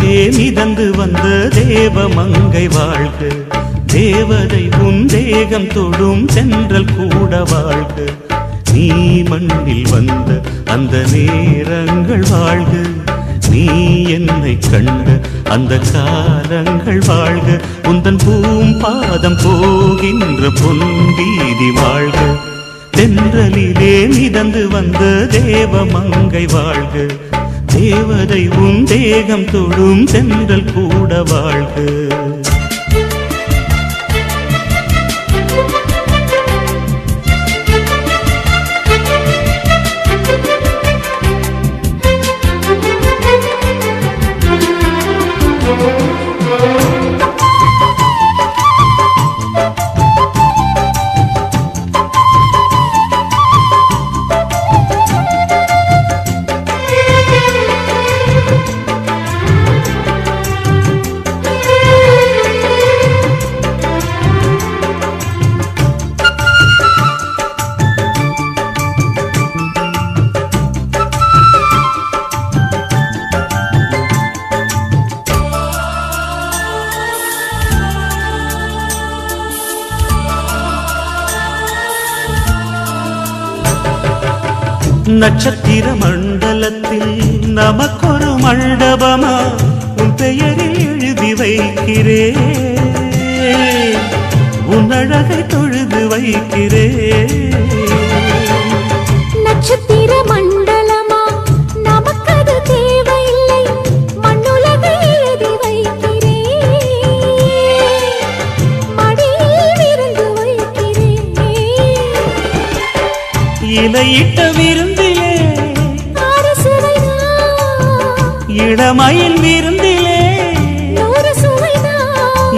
தென்றலிலே மிதந்து வந்த தேவமங்கை வாழ்க, தேவதை உன் தேகம் தொடும் தென்றல் கூட வாழ்க. நீ மண்ணில் வந்த அந்த நேரங்கள் வாழ்க, நீ என்னை கண்ட அந்த காலங்கள் வாழ்க. உந்தன் பூம்பாதம் போகின்ற பொன்வீதி வாழ்க, தென்றலிலே மிதந்து வந்த தேவமங்கை வாழ்க, தேவதை உன் தேகம் தொடும் தென்றல் கூட வாழ்க. நட்சத்திர மண்டலத்தில் நமக்கொரு மண்டபமா உன் பெயரில் எழுதி வைக்கிறேன், உன் அழகை தொழுது வைக்கிறேன். நட்சத்திர மண்டலமா நமக்கது தேவையில்லை, மண்ணுலகை எழுதி வைக்கிறேன், மடியில் விருந்து வைக்கிறேன். இலையிட்ட விருந்திலே இளமயில் விருந்திலே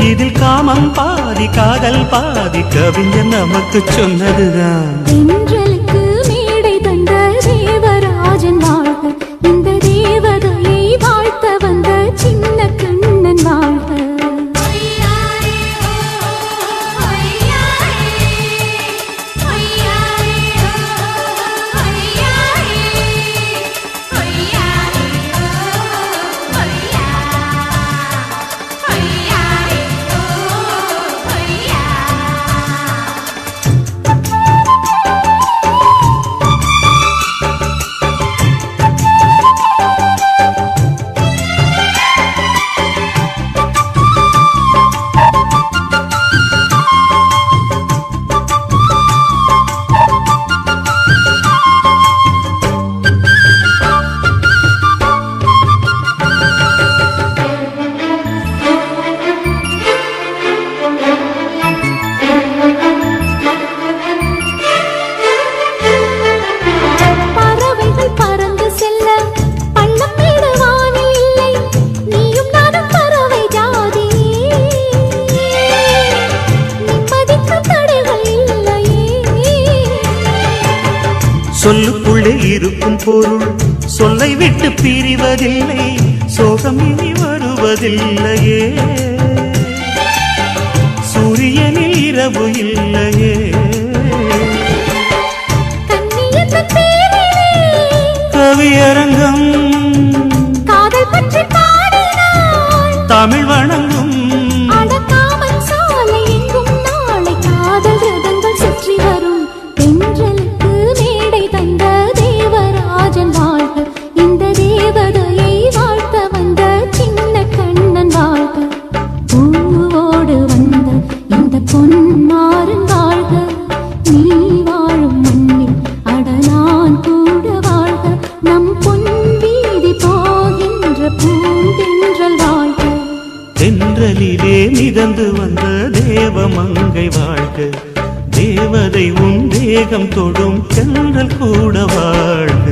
இதில் காமம் பாதி காதல் பாதி கவிஞர் நமக்கு சொன்னதுதான். தென்றலுக்கு மேடை தந்த தேவராஜன் வாழ்க, இந்த தேவதையை வாழ்த்த வந்த சின்ன கண்ணன் வாழ்க. சொல்லுக்குள்ளே இருக்கும் பொருள் சொல்லை விட்டு பிரிவதில்லை, சோகம் இனி வருவதில்லையே, சூரியனில் இரவு இல்லையே. கவியரங்கம் காதல் பற்றி பாடினாள், தமிழ் வணங்கும் அடக்காமல் சாலை எங்கும் நாளை காதல் ரதங்கள் சுற்றி வரும். தென்றலுக்கு மேடை தந்த தேவராஜன் வாழ்க, இந்த தேவதையை வாழ்த்த வந்த சின்ன கண்ணன் வாழ்க. பூவோடு வந்த இந்த பொன்மாறன் வாழ்க, நீ வாழும் மண்ணில் அட நான் கூட வாழ்க. நம் பொன் வீதி போகின்ற பூந்தென்றல் வாழ்க, தென்றலிலே மிதந்து வந்த தேவமங்கை வாழ்க, தேவதை உன் தேகம் தொடும் தென்றல் கூட வாழ்க.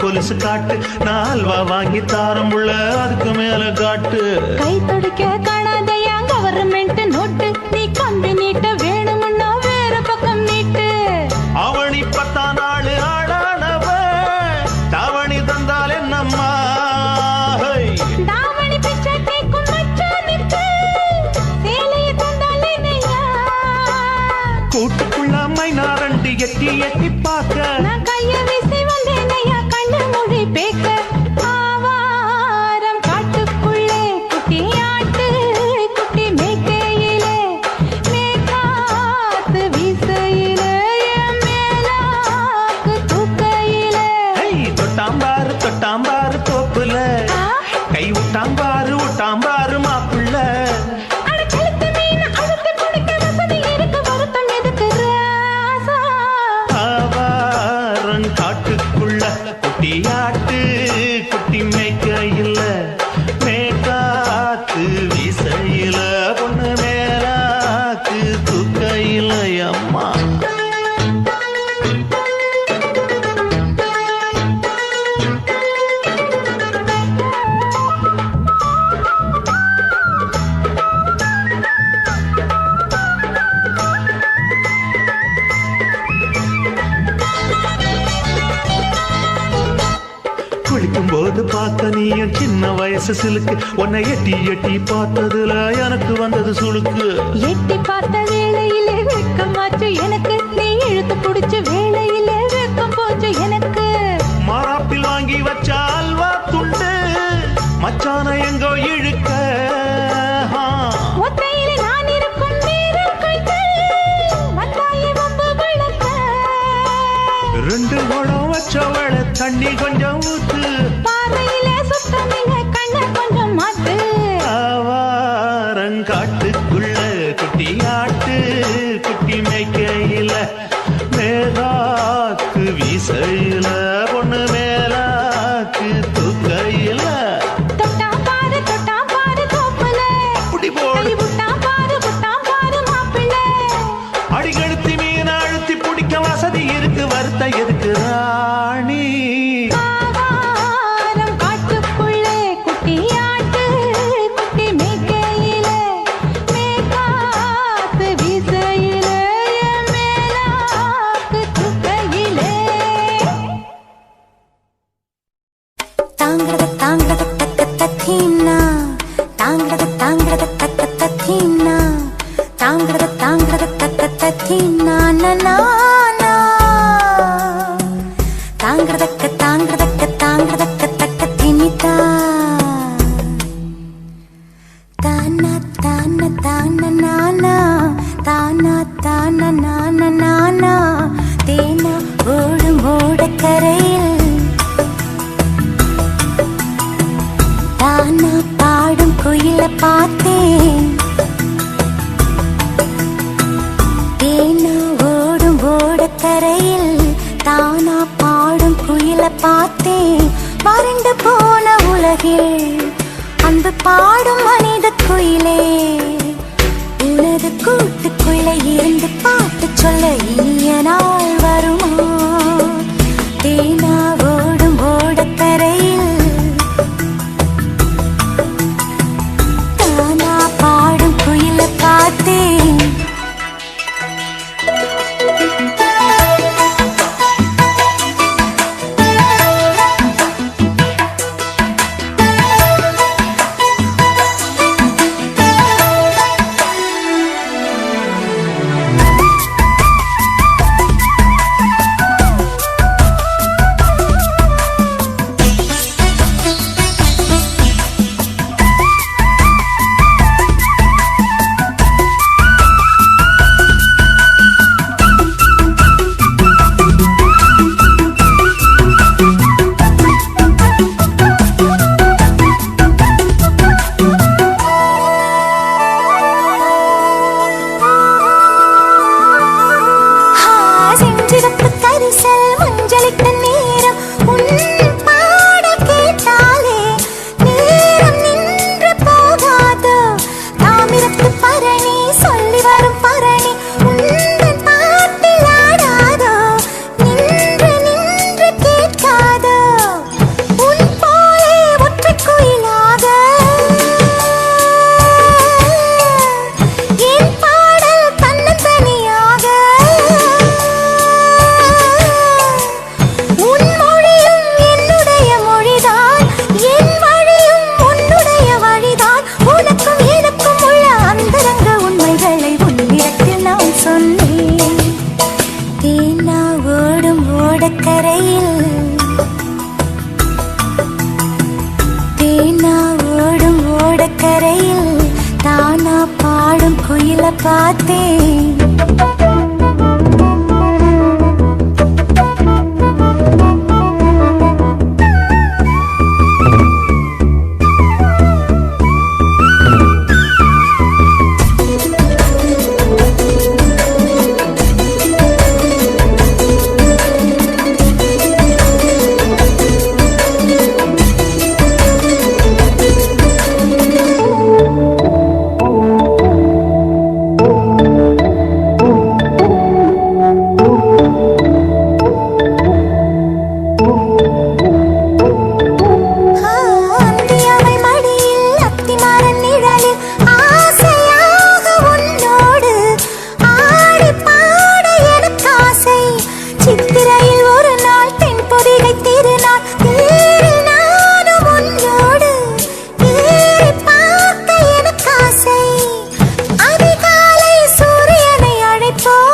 கொலுசு காட்டு, நான் அல்வா வாங்கி தாரம் புள்ள அதுக்கு மேல காட்டு. கை துடிக்க காணாதையா கவர்மெண்ட் நோட்டு, நீ கம்பி நீட்ட வேணும்னா வேற பக்கம் நீட்டு. அவனி 10 நாள் ஆடானவ தாவணி தந்தால் என்னம்மா, தாவணி பிச்சை கேக்கும் மச்சானுக்கு சேலையை தந்தால் என்னையா. கூட்டுக்குள்ள மைனாரண்டி எட்டி எட்டி பார்க்க, நான் கைய வீசி வந்தேனையா கண்ணு மொழி பேக்க. ஆவாரம் காட்டுக்குள்ளே குட்டி ஆட்டு குட்டி மேய்க்கையிலே, மேற்காத்து வீசையிலே, என் மேலாக்கு தூக்கையிலே. தொட்டாம்பாரு தொட்டாம்பாரு தோப்புல, கை விட்டாம்பாரு விட்டாம்பாரு மாப்புள்ள. அட கழுத்து மீன் அழுத்து குடிக்க வசதி இருக்கு, வருத்தம் எதுக்கு ராசா. ஆவாரம் காட்டுக்குள்ள குட்டியாட்டு குட்டி மேய்க்கையில, மேற்காத்து வீசையில, பொண்ணு மேலாக்கு தூக்கையில. அம்மா குளிக்கும் போது பார்த்த நீயும் சின்ன வயசு சிலுக்கு, உன்னை எட்டி எட்டி பார்த்ததுல எனக்கு வந்தது சுளுக்கு. எட்டி பார்த்த வேளையிலே வெட்கமாச்சு எனக்கு, நீ இழுத்து புடிச்ச வேளையிலே வெட்கம் போச்சு எனக்கு. மாறாப்பில் வாங்கி வச்ச அல்வா துண்டு மச்சான எங்கோ இழுக்க, ஒத்தையிலே நான் இருக்கும் நேரம் கண்டு வந்தாயே வம்பு விளக்க. 2 குடம் வச்சவள தண்ணி கொஞ்சம் ஊத்து, பாறையிலே சுத்தமில்லை கண்ண கொஞ்சம் மாத்து. ஆவாரங்காட்டுக்குள்ள குட்டியாட்டு குட்டி மேய்க்கையில, மேலாக்கு வீசையில, பொண்ணு மேலாக்கு தூக்கையில. தொட்டாம் பாரு தோப்புல, அப்படி போடு கை விட்டாம் பாரு மாப்பிள்ளை. அடிகழுத்தி மீன் அழுத்தி பிடிக்க வசதி இருக்கு, வருத்த எதுக்கு ராணி. ஆவாரம் காட்டுக்குள்ளே குட்டியாட்டு குட்டி மேய்க்கையிலே, மேற்காத்து வீசையிலே, என் மேலாக்கு தூக்கையிலே. தாங்கிறது தாங்கிறது தக்க தத்தீனா, தாங்கிறது தாங்கிறது தக்க தத்தீனா, தாங்கிறது தாங்கிறது தக்க தத்தீனா நானா. தாங்கிறதக்க தாங்கிறதக்க தாங்கிறதக்க தக்க திணித்தா, தானா தான தான நானா, தானா தான நான நானா. தேனா ஓடும் ஓடக்கரையில், தானா பாடும் குயில பார்த்தேன். தேனா ஓடும் ஓடக்கரையில், தானா பாடும் குயில பார்த்தேன். வறண்டு போன உலகில் அன்பு பாடும் மனித குயிலே, உனது கூட்டுக்குள்ளே இருந்து பாட்டு சொல்ல இனிய நாள் வருமா. தேனா ஓடும் ஓடக்கரையில், தானா பாடும் குயில பார்த்தேன். கடற்கரையில் தானா பாடும் குயில பார்த்தேன்.